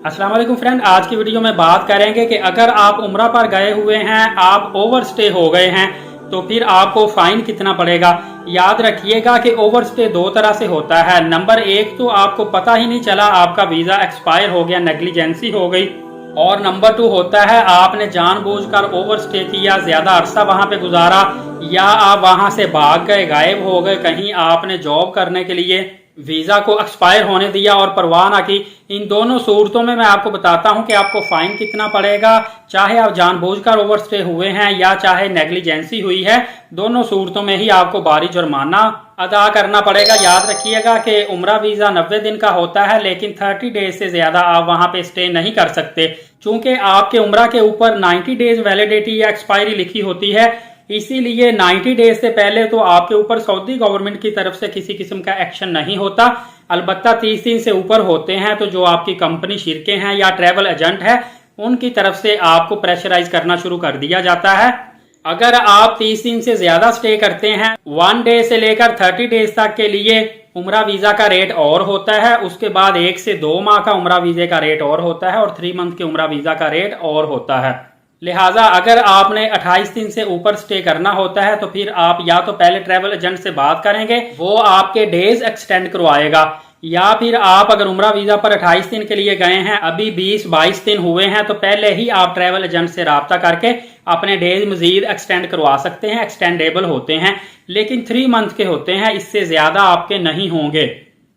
अस्सलाम वालेकुम फ्रेंड, आज की वीडियो में बात करेंगे कि अगर आप उम्रा पर गए हुए हैं, आप ओवर स्टे हो गए हैं तो फिर आपको फाइन कितना पड़ेगा। याद रखिएगा कि ओवर स्टे दो तरह से होता है। नंबर एक तो आपको पता ही नहीं चला, आपका वीजा एक्सपायर हो गया, नेग्लिजेंसी हो गई। और नंबर टू होता है आपने जानबूझकर ओवर स्टे किया, ज्यादा अरसा वहां पे गुजारा, या आप वहां से भाग गए, गायब हो गए, कहीं आपने जॉब करने के लिए वीजा को एक्सपायर होने दिया और परवाह ना की। इन दोनों सूरतों में मैं आपको बताता हूं कि आपको फाइन कितना पड़ेगा, चाहे आप जानबूझकर ओवरस्टे हुए हैं या चाहे नेग्लिजेंसी हुई है। दोनों सूरतों में ही आपको भारी जुर्माना अदा करना पड़ेगा। याद रखिएगा कि उम्रा वीजा 90 दिन का होता है, लेकिन 30 डेज से ज्यादा आप वहां पे स्टे नहीं कर सकते। चूंकि आपके उम्रा के ऊपर 90 डेज वैलिडिटी या एक्सपायरी लिखी होती है, इसीलिए 90 डेज से पहले तो आपके ऊपर सऊदी गवर्नमेंट की तरफ से किसी किस्म का एक्शन नहीं होता। अलबत्ता 30 दिन से ऊपर होते हैं तो जो आपकी कंपनी, शिरकें हैं या ट्रैवल एजेंट है, उनकी तरफ से आपको प्रेशराइज करना शुरू कर दिया जाता है। अगर आप 30 दिन से ज्यादा स्टे करते हैं, 1 डे से लेकर 30 डेज तक के लिए उम्रा वीजा का रेट और होता है। उसके बाद 1 से 2 माह का उम्रा वीजे का रेट और होता है और 3 मंथ के उम्रा वीजा का रेट और होता है। लिहाजा अगर आपने 28 दिन से ऊपर स्टे करना होता है तो फिर आप या तो पहले ट्रैवल एजेंट से बात करेंगे, वो आपके डेज एक्सटेंड करवाएगा, या फिर आप अगर उम्रा वीजा पर 28 दिन के लिए गए हैं, अभी 20-22 दिन हुए हैं, तो पहले ही आप ट्रैवल एजेंट से राब्ता करके अपने डेज मजीद एक्सटेंड करवा सकते हैं। एक्सटेंडेबल होते हैं, लेकिन 3 मंथ के होते हैं, इससे ज्यादा आपके नहीं होंगे,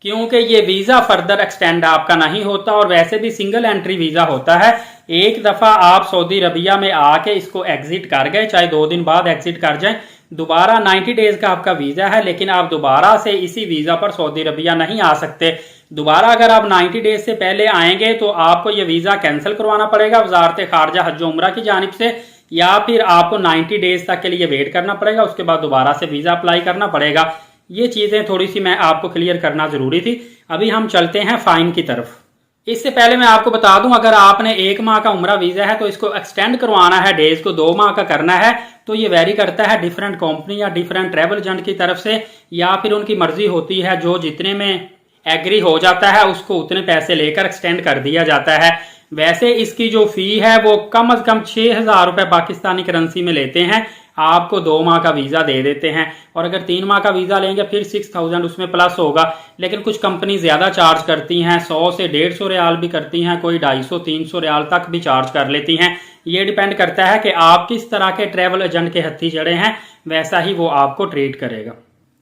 क्योंकि ये वीजा फर्दर एक्सटेंड आपका नहीं होता और वैसे भी सिंगल एंट्री वीजा होता है। एक दफा आप सऊदी अरबिया में आके इसको एग्जिट कर गए, चाहे 2 दिन बाद एग्जिट कर जाएं, दोबारा 90 डेज का आपका वीजा है, लेकिन आप दोबारा से इसी वीजा पर सऊदी अरबिया नहीं आ सकते। दोबारा अगर आप 90 डेज से पहले आएंगे तो आपको ये वीजा कैंसिल करवाना पड़ेगा वजारत खारजा हज उम्रा की जानिब से, या फिर आपको 90 डेज तक के लिए वेट करना पड़ेगा, उसके बाद दोबारा से वीजा अप्लाई करना पड़ेगा। ये चीजें थोड़ी सी मैं आपको क्लियर करना जरूरी थी। अभी हम चलते हैं फाइन की तरफ। इससे पहले मैं आपको बता दूं, अगर आपने 1 माह का उम्रा वीजा है तो इसको एक्सटेंड करवाना है, डेज को 2 माह का करना है, तो ये वेरी करता है डिफरेंट कंपनी या डिफरेंट ट्रैवल एजेंट की तरफ से, या फिर उनकी मर्जी होती है, जो जितने में एग्री हो जाता है उसको उतने पैसे लेकर एक्सटेंड कर दिया जाता है। वैसे इसकी जो फी है वो कम से कम 6,000 रुपए पाकिस्तानी करेंसी में लेते हैं। आपको 2 माह का वीजा दे देते हैं, और अगर 3 माह का वीजा लेंगे फिर 6,000 उसमें प्लस होगा। लेकिन कुछ कंपनी ज्यादा चार्ज करती हैं, 100 से 150 रियाल भी करती हैं, कोई 250-300 रियाल तक भी चार्ज कर लेती हैं। ये डिपेंड करता है कि आप किस तरह के ट्रैवल एजेंट के हत्थी चढ़े हैं, वैसा ही वो आपको ट्रीट करेगा।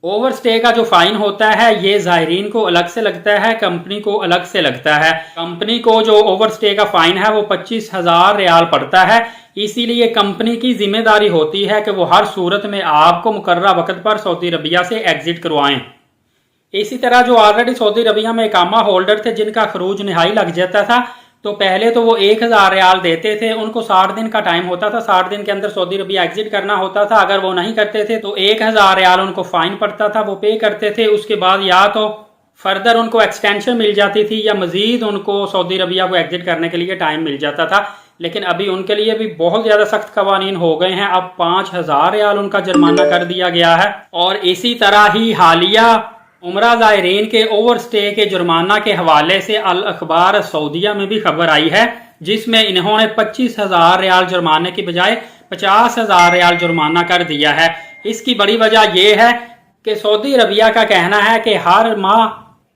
ओवर स्टे का जो फाइन होता है ये ज़ायरीन को अलग से लगता है, कंपनी को अलग से लगता है। कंपनी को जो ओवर स्टे का फाइन है वो 25,000 रियाल पड़ता है। इसीलिए कंपनी की जिम्मेदारी होती है कि वो हर सूरत में आपको मुकर्रर वक्त पर सऊदी अरबिया से एग्जिट करवाएं। इसी तरह जो ऑलरेडी सऊदी अरबिया में इकामा होल्डर थे, जिनका खरूज निहाई लग जाता था, तो पहले तो वो 1,000 रियाल देते थे, उनको 60 दिन का टाइम होता था, 60 दिन के अंदर सऊदी अरबिया एग्जिट करना होता था। अगर वो नहीं करते थे तो 1,000 रियाल उनको फाइन पड़ता था, वो पे करते थे। उसके बाद या तो फर्दर उनको एक्सटेंशन मिल जाती थी या मजीद उनको सऊदी अरबिया को एग्जिट करने के लिए टाइम मिल जाता था। लेकिन अभी उनके लिए भी बहुत ज्यादा सख्त कवानीन हो गए हैं। अब 5,000 रियाल उनका जुर्माना कर दिया गया है। और इसी तरह ही हालिया उमरा ज़ायरीन के ओवर स्टे के जुर्माना के हवाले से अल अखबार सऊदिया में भी खबर आई है, जिसमें इन्होंने 25,000 रियाल जुर्माने की बजाय 50,000 रियाल जुर्माना कर दिया है। इसकी बड़ी वजह यह है कि सऊदी अरबिया का कहना है कि हर माह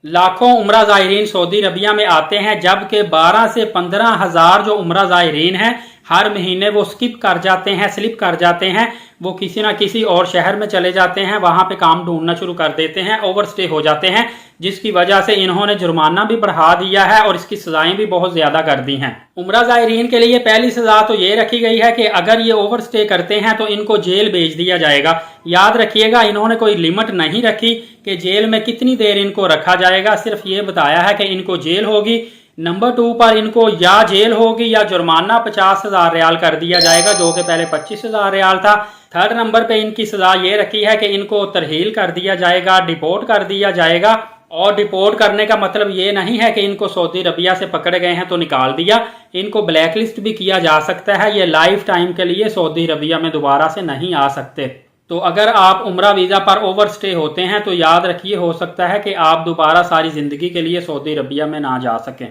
लाखों उमरा ज़ायरीन सऊदी अरबिया में आते हैं, जबकि 12 से 15,000 जो उमरा ज़ायरीन हैं हर महीने वो स्लिप कर जाते हैं, वो किसी ना किसी और शहर में चले जाते हैं, वहां पे काम ढूंढना शुरू कर देते हैं, ओवर स्टे हो जाते हैं, जिसकी वजह से इन्होंने जुर्माना भी बढ़ा दिया है और इसकी सजाएं भी बहुत ज्यादा कर दी हैं। उमरा ज़ायरीन के लिए पहली सजा तो ये रखी गई है कि अगर ये ओवर स्टे करते हैं तो इनको जेल भेज दिया जाएगा। याद रखिएगा, इन्होंने कोई लिमिट नहीं रखी कि जेल में कितनी देर इनको रखा जाएगा, सिर्फ ये बताया है कि इनको जेल होगी। नंबर 2 पर इनको या जेल होगी या जुर्माना 50,000 रियाल कर दिया जाएगा, जो कि पहले 25,000 रियाल था। 3rd नंबर पे इनकी सजा ये रखी है कि इनको तरहील कर दिया जाएगा, डिपोर्ट कर दिया जाएगा। और डिपोर्ट करने का मतलब ये नहीं है कि इनको सऊदी अरबिया से पकड़े गए हैं तो निकाल दिया, इनको ब्लैक लिस्ट भी किया जा सकता है। ये लाइफ टाइम के लिए सऊदी अरबिया में दोबारा से नहीं आ सकते। तो अगर आप उम्रा वीजा पर ओवर स्टे होते हैं तो याद रखिए, हो सकता है कि आप दोबारा सारी जिंदगी के लिए सऊदी अरबिया में ना जा सकें।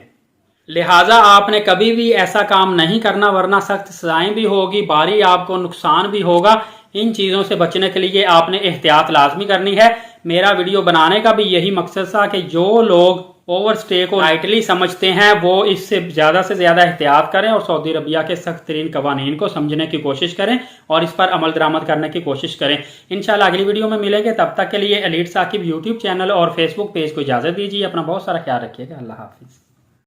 लिहाजा आपने कभी भी ऐसा काम नहीं करना, वरना सख्त सजाएं भी होगी, भारी आपको नुकसान भी होगा। इन चीज़ों से बचने के लिए आपने एहतियात लाजमी करनी है। मेरा वीडियो बनाने का भी यही मकसद था कि जो लोग ओवर स्टे को लाइटली समझते हैं वो इससे ज़्यादा से ज़्यादा एहतियात करें और सऊदी अरबिया के सख्त तरीन कवानीन को समझने की कोशिश करें और इस पर अमल दरामद करने की कोशिश करें। इंशाल्लाह अगली वीडियो में मिलेंगे, तब तक के लिए एलीट साकिब यूट्यूब चैनल और फेसबुक पेज को इजाज़त दीजिए। अपना बहुत सारा ख्याल रखिएगा। अल्लाह हाफिज़।